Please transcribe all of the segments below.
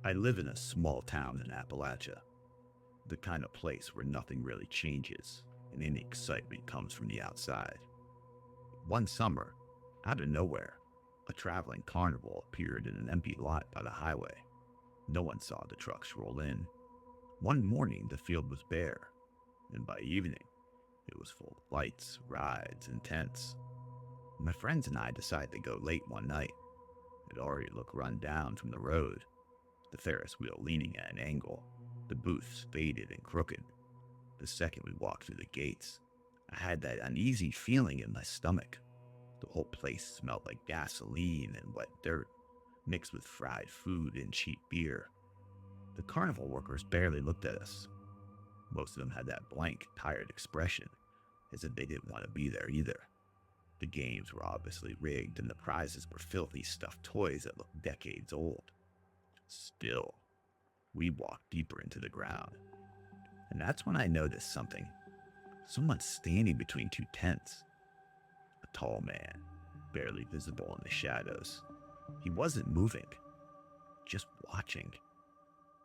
I live in a small town in Appalachia, the kind of place where nothing really changes and any excitement comes from the outside. One summer, out of nowhere, a traveling carnival appeared in an empty lot by the highway. No one saw the trucks roll in. One morning, the field was bare, and by evening, it was full of lights, rides, and tents. My friends and I decided to go late one night. It already looked run down from the road, the Ferris wheel leaning at an angle, the booths faded and crooked. The second we walked through the gates, I had that uneasy feeling in my stomach. The whole place smelled like gasoline and wet dirt, mixed with fried food and cheap beer. The carnival workers barely looked at us. Most of them had that blank, tired expression, as if they didn't want to be there either. The games were obviously rigged, and the prizes were filthy stuffed toys that looked decades old. Still, we walked deeper into the ground, and that's when I noticed something. Someone standing between two tents. A tall man, barely visible in the shadows. He wasn't moving, just watching.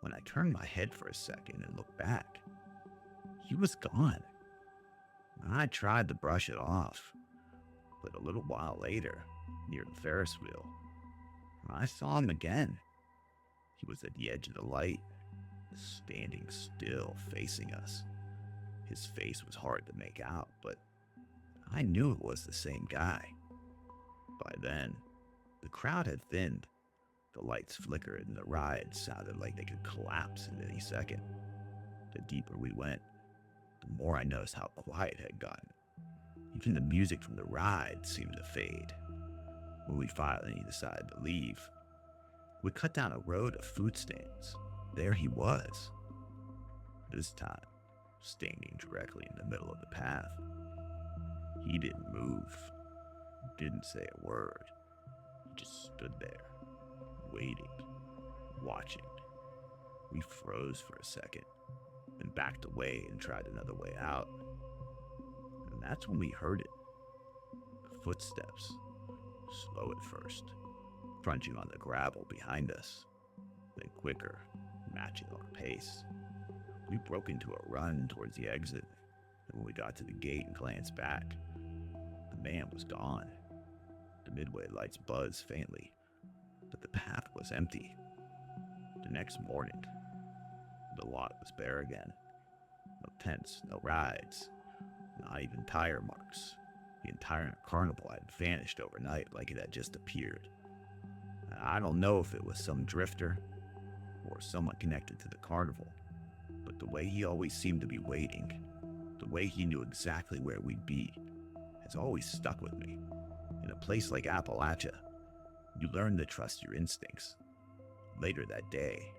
When I turned my head for a second and looked back, he was gone. I tried to brush it off, but a little while later, near the Ferris wheel, I saw him again. He was at the edge of the light, standing still, facing us. His face was hard to make out, but I knew it was the same guy. By then, the crowd had thinned. The lights flickered and the ride sounded like they could collapse at any second. The deeper we went, the more I noticed how quiet it had gotten. Even the music from the ride seemed to fade. When we finally decided to leave, we cut down a road of food stands. There he was. This time, standing directly in the middle of the path. He didn't move, didn't say a word. He just stood there, waiting, watching. We froze for a second, then backed away and tried another way out. And that's when we heard it. Footsteps, slow at first, crunching on the gravel behind us, then quicker, matching our pace. We broke into a run towards the exit, and when we got to the gate and glanced back, the man was gone. The midway lights buzzed faintly, but the path was empty. The next morning, the lot was bare again. No tents, no rides, not even tire marks. The entire carnival had vanished overnight like it had just appeared. I don't know if it was some drifter or someone connected to the carnival, but the way he always seemed to be waiting, the way he knew exactly where we'd be, has always stuck with me. In a place like Appalachia, you learn to trust your instincts. Later that day,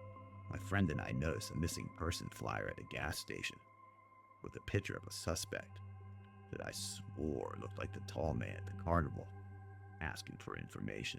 my friend and I noticed a missing person flyer at a gas station with a picture of a suspect that I swore looked like the tall man at the carnival, asking for information.